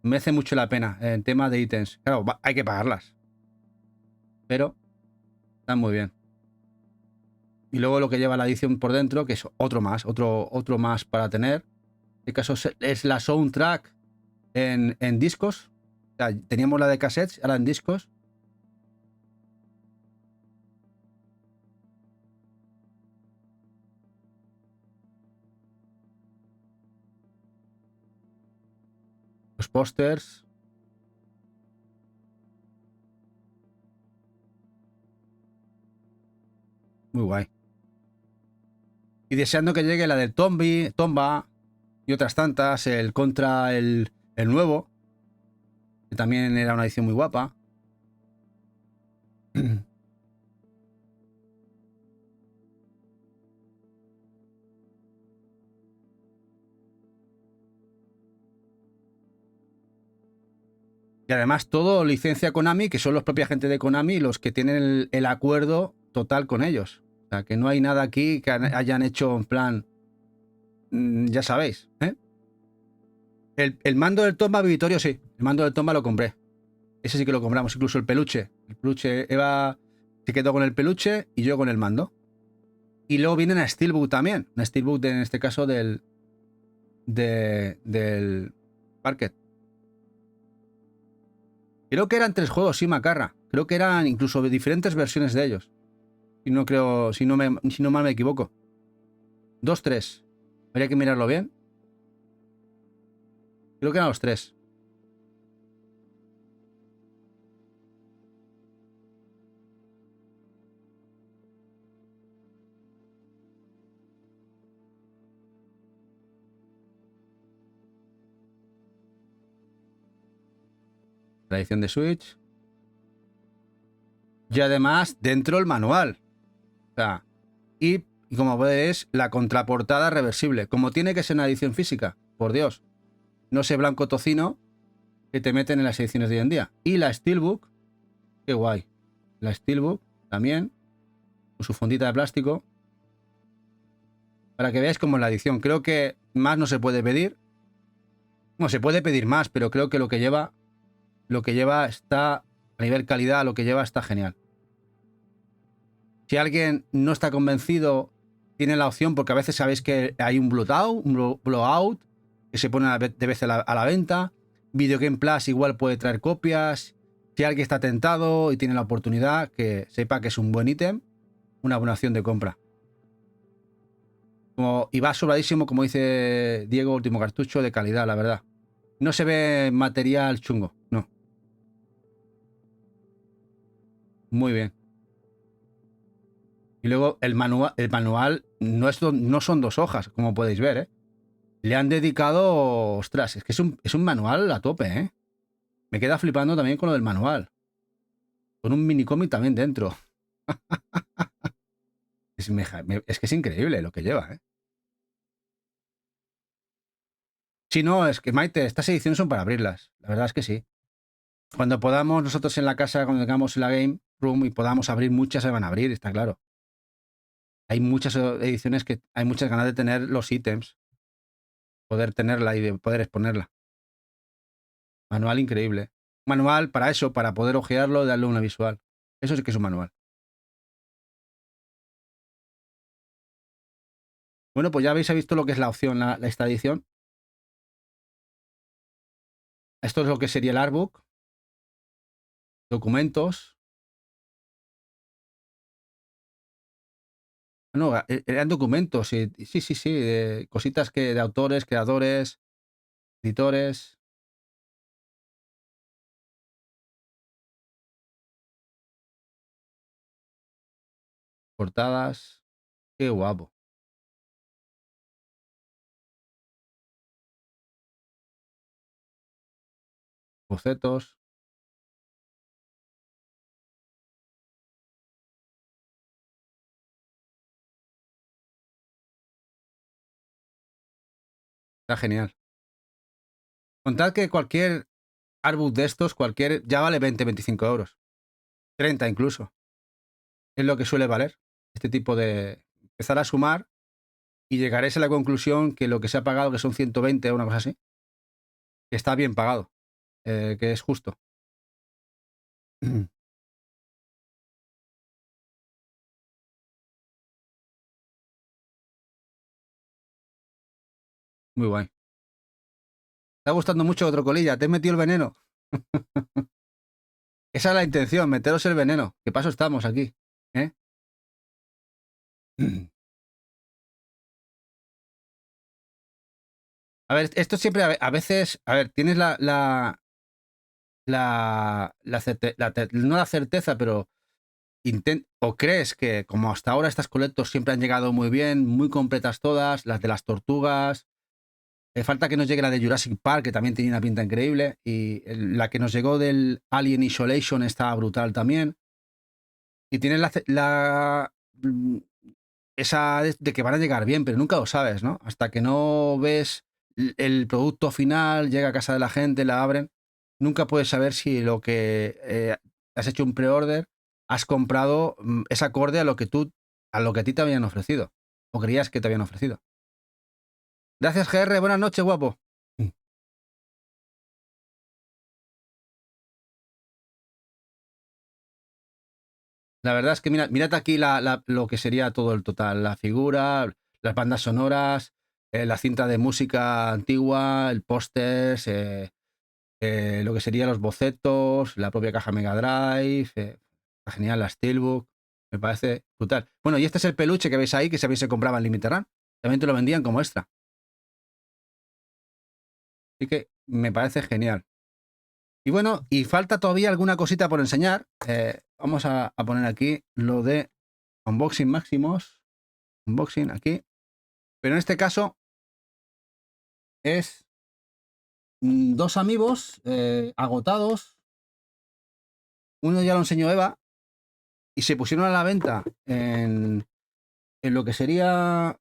merece mucho la pena en tema de ítems. Claro, hay que pagarlas. Pero están muy bien. Y luego lo que lleva la edición por dentro, que es otro más para tener. En este caso es la soundtrack en discos. O sea, teníamos la de cassettes, ahora en discos. Los pósters. Muy guay. Y deseando que llegue la del Tomba y otras tantas, el contra el nuevo, que también era una edición muy guapa. Y además todo licencia Konami, que son los propios agentes de Konami los que tienen el acuerdo total con ellos. O sea, que no hay nada aquí que hayan hecho en plan... ya sabéis, ¿eh? El mando del Tomba Vitorio, sí. El mando del Tomba lo compré. Ese sí que lo compramos. Incluso el peluche. El peluche, Eva se quedó con el peluche y yo con el mando. Y luego viene una Steelbook también. Una Steelbook en este caso del Parket. Creo que eran 3 juegos, sí, Macarra. Creo que eran incluso diferentes versiones de ellos. Si no mal me equivoco. 2, 3. Habría que mirarlo bien. Creo que eran los 3. La edición de Switch. Y además, dentro el manual. O sea, y como ves, la contraportada reversible. Como tiene que ser una edición física. Por Dios. No sé blanco tocino que te meten en las ediciones de hoy en día. Y la Steelbook. Qué guay. La Steelbook también. Con su fondita de plástico. Para que veáis cómo es la edición. Creo que más no se puede pedir. No, se puede pedir más, pero creo que lo que lleva está, a nivel calidad, lo que lleva está genial. Si alguien no está convencido, tiene la opción, porque a veces sabéis que hay un blowout que se pone de vez a la venta. Video Game Plus igual puede traer copias. Si alguien está tentado y tiene la oportunidad, que sepa que es un buen ítem, una buena opción de compra. Y va sobradísimo, como dice Diego, último cartucho de calidad, la verdad. No se ve material chungo, no. Muy bien. Y luego el manual no son 2 hojas, como podéis ver, ¿eh? Le han dedicado, ostras, es que es un manual a tope, ¿eh? Me queda flipando también con lo del manual. Con un mini cómic también dentro. Es que es increíble lo que lleva, ¿eh? Si no, es que Maite, estas ediciones son para abrirlas. La verdad es que sí. Cuando podamos nosotros en la casa, cuando tengamos la Game Room y podamos abrir muchas, se van a abrir, está claro. Hay muchas ediciones que hay muchas ganas de tener los ítems, poder tenerla y de poder exponerla. Manual increíble. Manual para eso, para poder ojearlo y darle una visual. Eso sí que es un manual. Bueno, pues ya habéis visto lo que es la opción, esta edición. Esto es lo que sería el artbook. Documentos. No, eran documentos, sí, cositas de autores, creadores, editores, portadas. Qué guapo. Bocetos. Está genial. Contad que cualquier artbook de estos, ya vale 20-25 euros. 30 incluso. Es lo que suele valer. Este tipo de... Empezar a sumar y llegaréis a la conclusión que lo que se ha pagado, que son 120 o una cosa así, que está bien pagado, que es justo. Muy guay. ¿Te está gustando mucho otro colilla? ¿Te he metido el veneno? Esa es la intención, meteros el veneno. ¿Qué paso estamos aquí? ¿Eh? A ver, esto siempre, a veces, a ver, tienes no la certeza, pero o crees que como hasta ahora estas colectos siempre han llegado muy bien, muy completas todas, las de las tortugas, falta que nos llegue la de Jurassic Park, que también tenía una pinta increíble, y la que nos llegó del Alien Isolation estaba brutal también, y tienes esa de que van a llegar bien, pero nunca lo sabes, ¿no? Hasta que no ves el producto final, llega a casa de la gente, la abren, nunca puedes saber si lo que has hecho un pre-order, has comprado, es acorde a lo que a ti te habían ofrecido, o creías que te habían ofrecido. Gracias, GR, buenas noches, guapo. La verdad es que mirad aquí lo que sería todo el total, la figura, las bandas sonoras, la cinta de música antigua, el póster, lo que serían los bocetos, la propia caja Mega Drive, está genial, la Steelbook, me parece brutal. Bueno, y este es el peluche que veis ahí, que sabéis se compraba en Limited Run, también te lo vendían como extra. Así que me parece genial. Y bueno, y falta todavía alguna cosita por enseñar. Vamos a poner aquí lo de Unboxing Máximos. Unboxing aquí. Pero en este caso es 2 amigos agotados. Uno ya lo enseñó Eva y se pusieron a la venta en lo que sería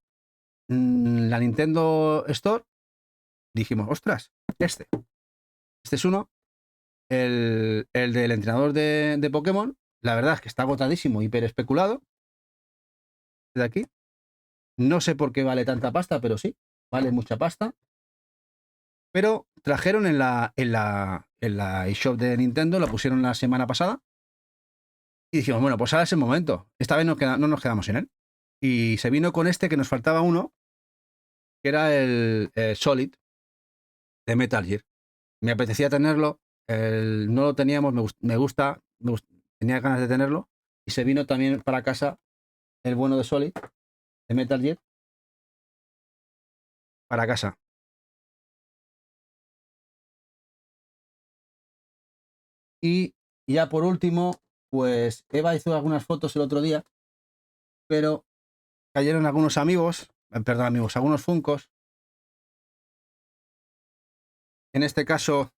la Nintendo Store. Dijimos, ostras, este es uno, el del entrenador de Pokémon. La verdad es que está agotadísimo, hiper especulado. De aquí. No sé por qué vale tanta pasta, pero sí, vale mucha pasta. Pero trajeron en la eShop de Nintendo, la pusieron la semana pasada. Y dijimos, bueno, pues ahora es el momento. Esta vez no nos quedamos sin él. Y se vino con este que nos faltaba uno, que era el Solid de Metal Gear. Me apetecía tenerlo, no lo teníamos, me gusta, tenía ganas de tenerlo. Y se vino también para casa el bueno de Solid, de Metal Gear, para casa. Y ya por último, pues Eva hizo algunas fotos el otro día, pero cayeron algunos amigos, perdón, amigos, algunos Funkos. En este caso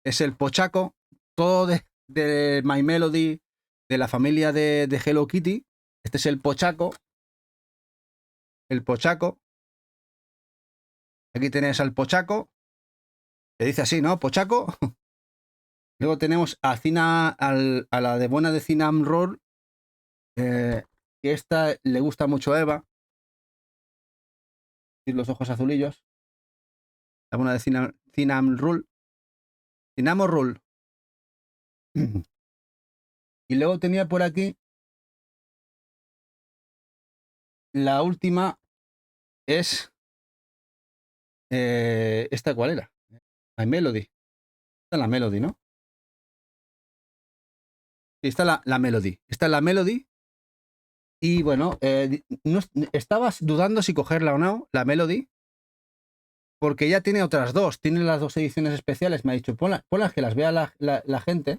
es el Pochaco, todo de My Melody, de la familia de Hello Kitty. Este es el Pochaco. El Pochaco. Aquí tenéis al Pochaco. Se dice así, ¿no? Pochaco. Luego tenemos a a la de buena de Cinam Roll, que esta le gusta mucho a Eva. Y los ojos azulillos. La buena de Cinam Roll. Cinamo Roll. Y luego tenía por aquí la última es ¿esta cuál era? My Melody. Esta es la Melody, ¿no? Sí, esta es la Melody. Esta es la Melody. Y bueno, no, estabas dudando si cogerla o no, la Melody, porque ya tiene otras dos. Tiene las dos ediciones especiales. Me ha dicho, ponlas que las vea la gente.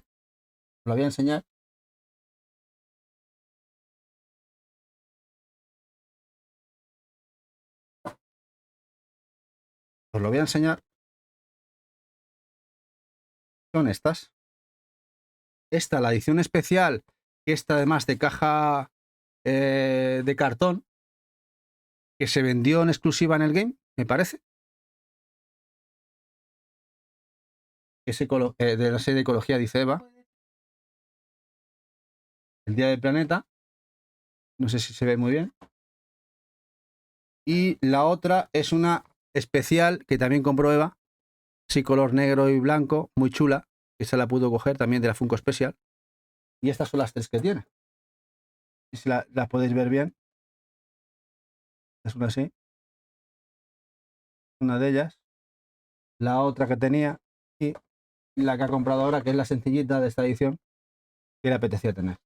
Os lo voy a enseñar. Os lo voy a enseñar. Son estas. Esta, la edición especial, que está además de caja de cartón, que se vendió en exclusiva en el game, me parece. De la serie de ecología, dice Eva. El Día del Planeta. No sé si se ve muy bien. Y la otra es una especial que también compró Eva. Sí, color negro y blanco, muy chula. Esa la pudo coger también de la Funko Special. Y estas son las tres que tiene. Y si las podéis ver bien. Es una así. Una de ellas. La otra que tenía. Y la que ha comprado ahora, que es la sencillita de esta edición, que le apetecía tener.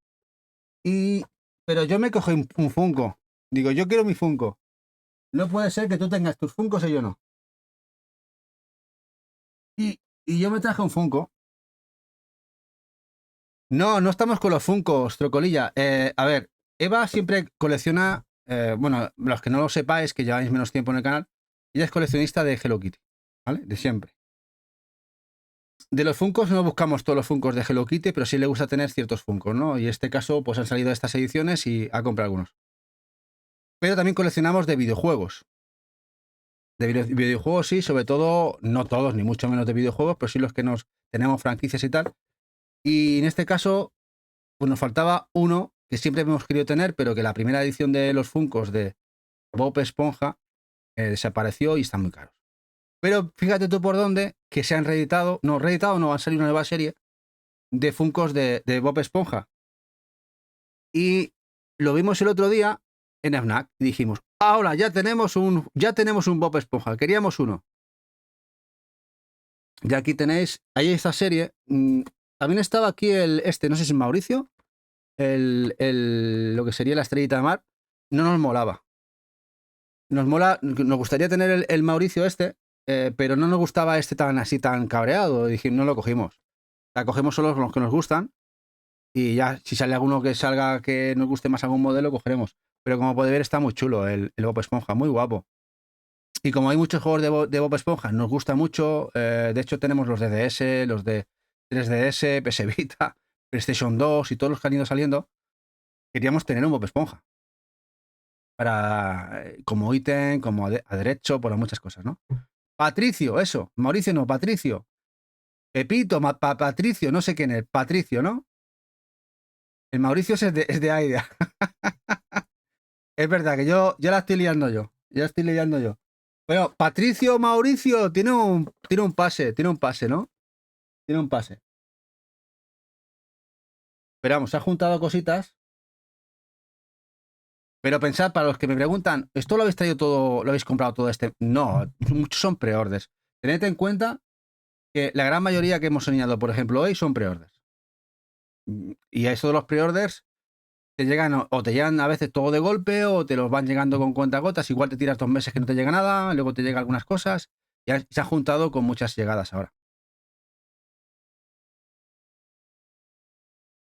Pero yo me cogí un Funko. Digo, yo quiero mi Funko. No puede ser que tú tengas tus Funkos y yo no. Y yo me traje un Funko. No, no estamos con los Funkos, Trocolilla. A ver, Eva siempre colecciona, bueno, los que no lo sepáis, que lleváis menos tiempo en el canal, ella es coleccionista de Hello Kitty, ¿vale? De siempre. De los Funkos no buscamos todos los Funkos de Hello Kitty, pero sí le gusta tener ciertos Funkos, ¿no? Y en este caso, pues han salido estas ediciones y ha comprado algunos. Pero también coleccionamos de videojuegos. De videojuegos sí, sobre todo, no todos, ni mucho menos de videojuegos, pero sí los que nos tenemos franquicias y tal. Y en este caso, pues nos faltaba uno que siempre hemos querido tener, pero que la primera edición de los Funkos de Bob Esponja desapareció y están muy caros. Pero fíjate tú por dónde, que se han reeditado, no, va a salir una nueva serie de Funkos de Bob Esponja. Y lo vimos el otro día en FNAC y dijimos, ahora ya tenemos un Bob Esponja, queríamos uno. Y aquí tenéis, ahí esta serie. También estaba aquí no sé si es Mauricio, lo que sería la estrellita de mar. No nos molaba. Nos gustaría tener el Mauricio pero no nos gustaba tan cabreado. Dijimos, no lo cogimos. La cogemos solo los que nos gustan. Y ya, si sale alguno que salga que nos guste más algún modelo, cogeremos. Pero como podéis ver, está muy chulo el Bob Esponja, muy guapo. Y como hay muchos juegos de Bob Esponja, nos gusta mucho. De hecho, tenemos los de DS, los de 3DS, PS Vita, PlayStation 2 y todos los que han ido saliendo. Queríamos tener un Bob Esponja. Como ítem, como aderecho, para muchas cosas, ¿no? Patricio, eso. Mauricio no, Patricio. Pepito, Patricio, no sé quién es. Patricio, ¿no? El Mauricio es de Aida. Es verdad que yo ya la estoy liando yo. Ya estoy liando yo. Bueno, Patricio Mauricio tiene un pase, ¿no? Tiene un pase. Pero vamos, se ha juntado cositas. Pero pensad, para los que me preguntan, ¿esto lo habéis traído todo, lo habéis comprado todo este? No, muchos son preorders. Tened en cuenta que la gran mayoría que hemos enseñado, por ejemplo, hoy son preorders. Y a eso de los preorders te llegan o te llegan a veces todo de golpe o te los van llegando con cuentagotas. Igual te tiras 2 meses que no te llega nada, luego te llegan algunas cosas. Y se ha juntado con muchas llegadas ahora.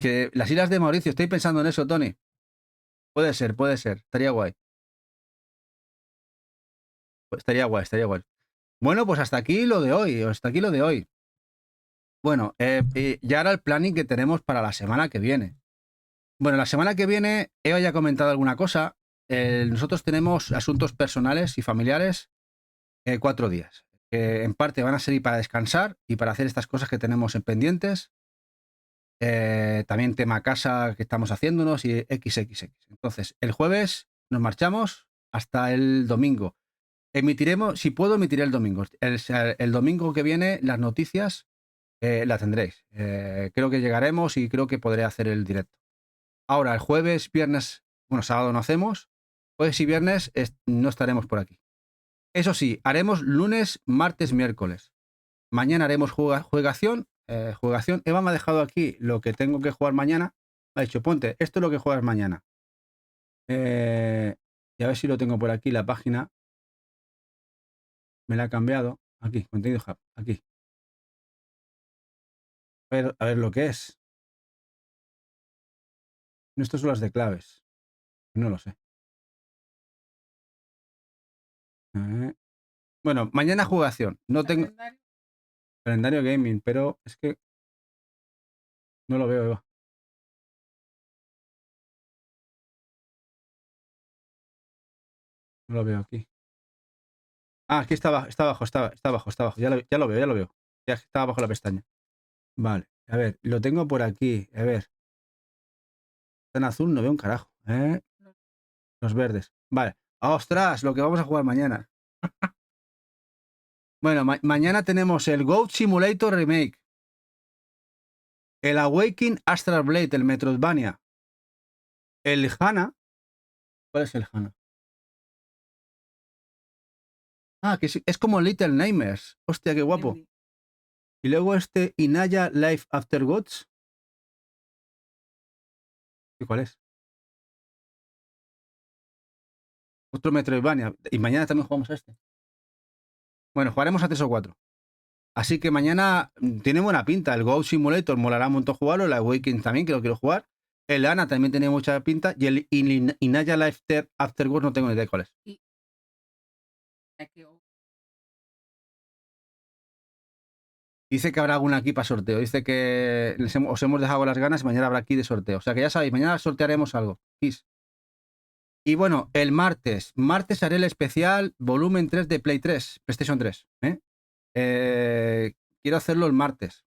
Que las Islas de Mauricio, estoy pensando en eso, Tony. Puede ser. Estaría guay. Estaría guay, estaría guay. Bueno, pues hasta aquí lo de hoy. Hasta aquí lo de hoy. Bueno, ya ahora el planning que tenemos para la semana que viene. Bueno, la semana que viene, Eva ya ha comentado alguna cosa. Nosotros tenemos asuntos personales y familiares 4 días. En parte van a servir para descansar y para hacer estas cosas que tenemos en pendientes. También tema casa que estamos haciéndonos y XXX. Entonces, el jueves nos marchamos hasta el domingo. Emitiremos, si puedo, emitiré el domingo. El domingo que viene las noticias la tendréis. Creo que llegaremos y creo que podré hacer el directo. Ahora, el jueves, viernes, bueno, sábado no hacemos. Jueves y viernes no estaremos por aquí. Eso sí, haremos lunes, martes, miércoles. Mañana haremos juegación. Eva me ha dejado aquí lo que tengo que jugar mañana. Me ha dicho, ponte, esto es lo que juegas mañana. Y a ver si lo tengo por aquí, la página. Me la ha cambiado. Aquí, contenido hub, aquí. A ver lo que es. Estos son las de claves. No lo sé. Bueno, mañana jugación. No tengo calendario gaming, pero es que no lo veo, Eva. No lo veo aquí. Ah, aquí está abajo, está abajo, está abajo. Ya lo veo, ya lo veo. Ya está abajo la pestaña. Vale, a ver, lo tengo por aquí. A ver. Está en azul, no veo un carajo. Los verdes. Vale. ¡Ostras! Lo que vamos a jugar mañana. Bueno, mañana tenemos el Goat Simulator Remake. El Awakening Astral Blade, el Metroidvania. El Hana. ¿Cuál es el Hana? Ah, que es como Little Nightmares. Hostia, qué guapo. Y luego este Inaya Life After Gods. ¿Y cuál es? Otro Metroidvania. Y mañana también jugamos a este. Bueno, jugaremos a 3 o 4. Así que mañana tiene buena pinta. El Go Simulator molará un montón jugarlo. El Awakening también, que lo quiero jugar. El Ana también tenía mucha pinta. Y el Inaya Life After Gods no tengo ni idea de cuál es. Dice que habrá alguna aquí para sorteo. Dice que os hemos dejado las ganas y mañana habrá aquí de sorteo. O sea que ya sabéis, mañana sortearemos algo. Y bueno, el martes haré el especial volumen 3 de Play 3, PlayStation 3. Quiero hacerlo el martes.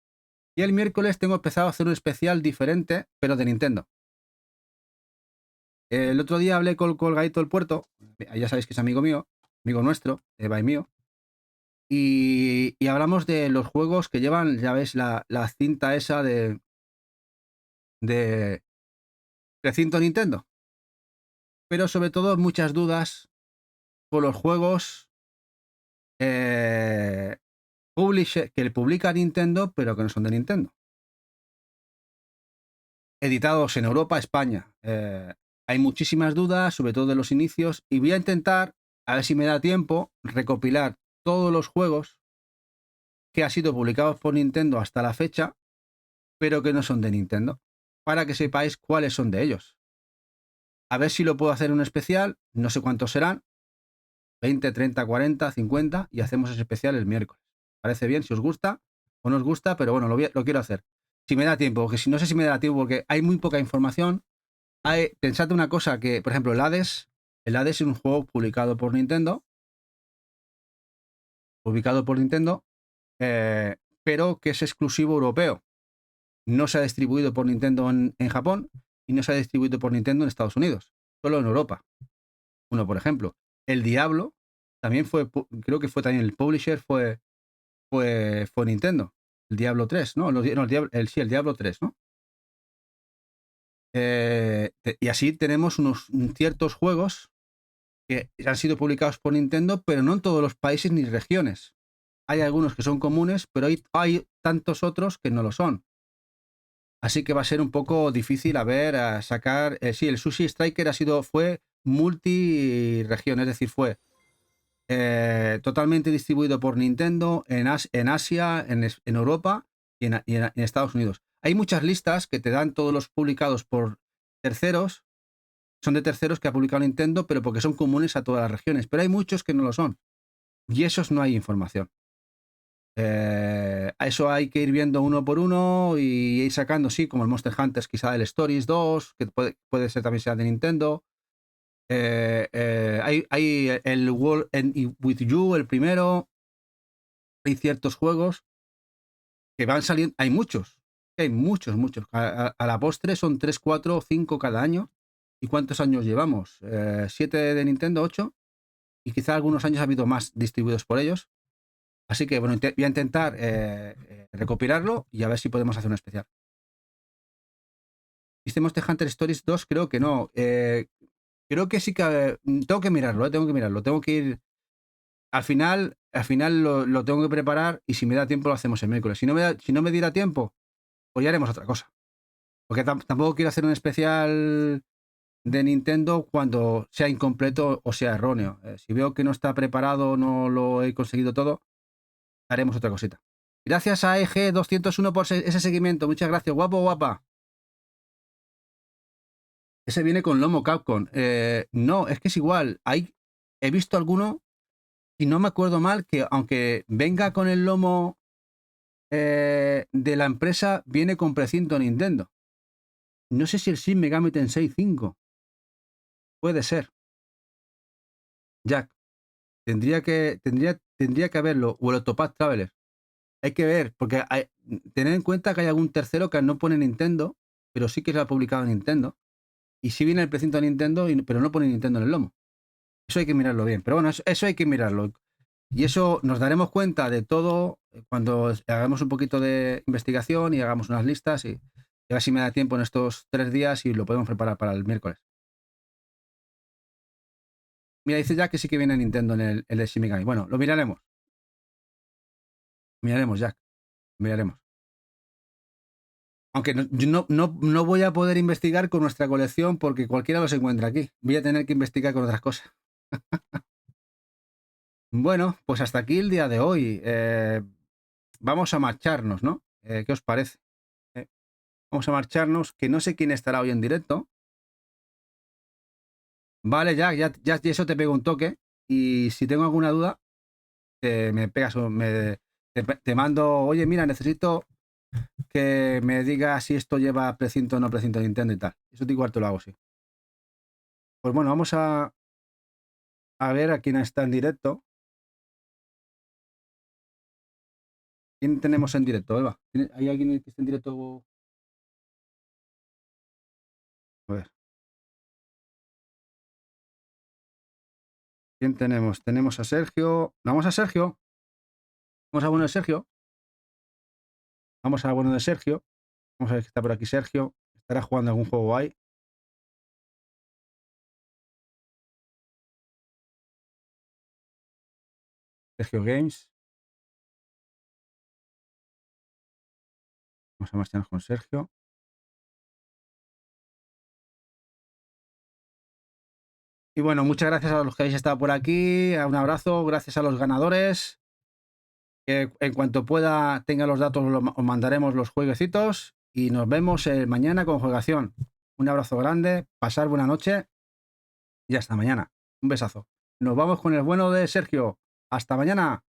Y el miércoles tengo empezado a hacer un especial diferente, pero de Nintendo. El otro día hablé con Colgadito del Puerto. Ya sabéis que es amigo mío, amigo nuestro, Eva y mío. Y hablamos de los juegos que llevan, ya ves, la cinta esa de recinto Nintendo. Pero sobre todo muchas dudas por los juegos publisher, que le publica Nintendo, pero que no son de Nintendo. Editados en Europa, España. Hay muchísimas dudas, sobre todo de los inicios, y voy a intentar, a ver si me da tiempo, recopilar todos los juegos que han sido publicados por Nintendo hasta la fecha, pero que no son de Nintendo, para que sepáis cuáles son de ellos. A ver si lo puedo hacer en un especial, no sé cuántos serán, 20, 30, 40, 50, y hacemos ese especial el miércoles. ¿Parece bien? Si os gusta o no os gusta, pero bueno, lo quiero hacer. Si me da tiempo, porque no sé si me da tiempo, porque hay muy poca información. Pensad una cosa, que por ejemplo el Hades es un juego publicado por Nintendo, pero que es exclusivo europeo. No se ha distribuido por Nintendo en Japón y no se ha distribuido por Nintendo en Estados Unidos, solo en Europa. uno por ejemplo. El Diablo también creo que fue también el publisher fue Nintendo. El Diablo 3, ¿no? Sí, el Diablo 3, ¿no? Y así tenemos unos ciertos juegos que han sido publicados por Nintendo, pero no en todos los países ni regiones. Hay algunos que son comunes, pero hay tantos otros que no lo son. Así que va a ser un poco difícil a sacar. Sí, el Sushi Striker fue multiregión, es decir, fue totalmente distribuido por Nintendo en Asia, en Europa y en Estados Unidos. Hay muchas listas que te dan todos los publicados por terceros, son de terceros que ha publicado Nintendo, pero porque son comunes a todas las regiones. Pero hay muchos que no lo son. Y esos no hay información. A eso hay que ir viendo uno por uno y ir sacando, sí, como el Monster Hunter, quizá el Stories 2, que puede ser también sea de Nintendo. Hay el World With You, el primero. Hay ciertos juegos que van saliendo. Hay muchos. Muchos. A la postre son 3, 4, 5 cada año. ¿Y cuántos años llevamos? 7 de Nintendo, 8. Y quizá algunos años ha habido más distribuidos por ellos. Así que bueno, voy a intentar recopilarlo y a ver si podemos hacer un especial. ¿Viste Monster Hunter Stories 2? Creo que no. Creo que sí que... tengo que mirarlo, Tengo que ir... Al final lo tengo que preparar y si me da tiempo lo hacemos el miércoles. Si no me diera tiempo, pues ya haremos otra cosa. Porque tampoco quiero hacer un especial de Nintendo cuando sea incompleto o sea erróneo. Si veo que no está preparado, no lo he conseguido todo, haremos otra cosita. Gracias a EG201 por ese seguimiento. Muchas gracias, guapo, guapa. Ese viene con lomo Capcom. No, es que es igual. He visto alguno y no me acuerdo mal que aunque venga con el lomo de la empresa, viene con precinto Nintendo. No sé si el Shin Megami Tensei 5. Puede ser. Jack. Tendría que haberlo. O el Octopath Traveler. Hay que ver, porque tener en cuenta que hay algún tercero que no pone Nintendo, pero sí que se ha publicado en Nintendo. Y sí viene el precinto de Nintendo, pero no pone Nintendo en el lomo. Eso hay que mirarlo bien. Pero bueno, eso hay que mirarlo. Y eso nos daremos cuenta de todo cuando hagamos un poquito de investigación y hagamos unas listas y a ver si me da tiempo en estos 3 días y lo podemos preparar para el miércoles. Mira, dice ya que sí que viene Nintendo en el de Shin Megami. Bueno, lo miraremos. Miraremos, Jack. Miraremos. Aunque no voy a poder investigar con nuestra colección porque cualquiera los encuentra aquí. Voy a tener que investigar con otras cosas. Bueno, pues hasta aquí el día de hoy. Vamos a marcharnos, ¿no? ¿Qué os parece? Vamos a marcharnos, que no sé quién estará hoy en directo. Vale, ya eso te pego un toque. Y si tengo alguna duda, me pegas, te mando, oye, mira, necesito que me digas si esto lleva precinto o no precinto de Nintendo y tal. Eso igual te lo hago, sí. Pues bueno, vamos a ver a quién está en directo. ¿Quién tenemos en directo, Eva? ¿Hay alguien que esté en directo? A ver. ¿Quién tenemos? Tenemos a Sergio. ¿Vamos a Sergio? ¿Vamos a bueno de Sergio? Vamos a bueno de Sergio. Vamos a ver si está por aquí Sergio. ¿Estará jugando algún juego ahí? Sergio Games. Vamos a marcharnos con Sergio. Y bueno, muchas gracias a los que habéis estado por aquí. Un abrazo. Gracias a los ganadores. En cuanto pueda, tenga los datos, os mandaremos los jueguecitos. Y nos vemos mañana con juegación. Un abrazo grande. Pasar buena noche. Y hasta mañana. Un besazo. Nos vamos con el bueno de Sergio. Hasta mañana.